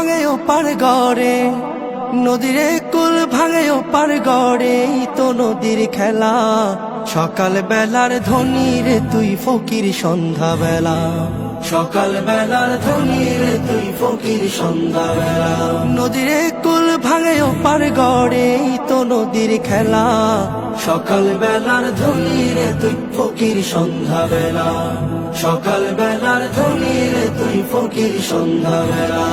ভাঙে ও পার গড়ে, নদীরে কুল ভাঙে ও পার গড়ে, তো নদীর খেলা। সকাল বেলার ধনী রে তুই ফকির সন্ধ্যা বেলা, সকাল বেলার ধনী রে তুই ফকির সন্ধ্যা বেলা। নদীরে কুল ভাঙে ও পার গড়ে, তো নদীর খেলা। সকাল বেলার ধনী রে তুই ফকির সন্ধ্যা বেলা, সকাল বেলার ধনী রে তুই ফকির সন্ধ্যা বেলা।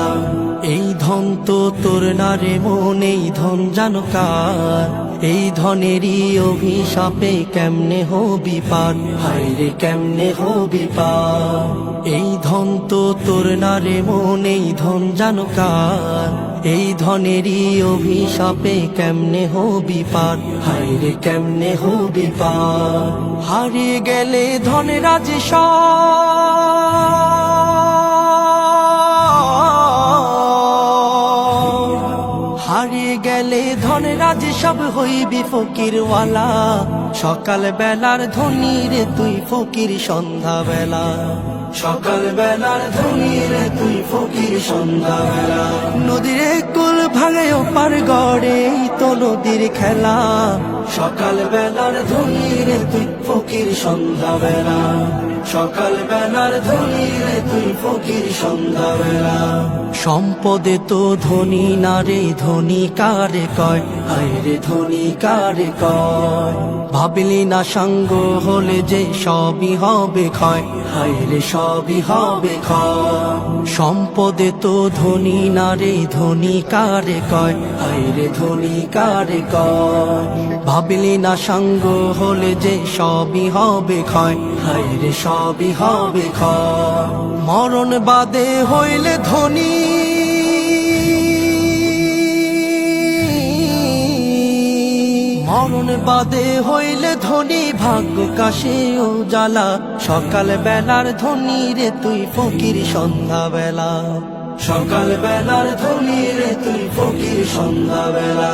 এই ধন তো তোর না রে মন, এই ধন জানো কার? এই ধনেরই অভিশাপে কেমনে হবি পার, হায় রে কেমনে হবি পার। এই ধন তো তোর না রে মন, এই ধন জানো কার? এই ধনেরই অভিশাপে কেমনে হবি পার, হায় রে কেমনে হবি পার। হারিয়ে গেলে ধনের রাজ হারিয়ে গেলে ধনের রাজ সব হইবি ফকিরওয়ালা। সকাল বেলার ধনী রে তুই ফকির সন্ধ্যা বেলা, সকাল বেলার ধনী রে তুই ফকির সন্ধ্যা বেলা। নদীরে কুল ভাঙে ও পার গড়ে, তো নদীর খেলা। সকাল বেলার ধনী রে তুই ফকির সন্ধ্যা বেলা, সকাল বেলার ধনী রে তুই ফকির সন্ধ্যা বেলা। সম্পদে তো ধনী না রে, ধনী কারে কয়, হায় রে ধনী কারে কয়। ভাবলি না সঙ্গ হলে যে সবই হবে ক্ষয়, হায় রে সবই হবে ক্ষয়। সম্পদে তো ধনী না রে, ধনী কারে কয়, হায় রে ধনী কারে কয়। ভাবলি না সঙ্গ হলে যে সবই হবে ক্ষয়, হায় রে সবই হবে ক্ষয়। মরণ বাদে হইলে ধনী, মরণ বাদে হইলে ধনী, ভাগ্য কাশে ও জ্বালা। সকাল বেলার ধনী রে তুই ফকির সন্ধ্যা বেলা, সকাল বেলার ধনী রে তুই ফকির সন্ধ্যা বেলা।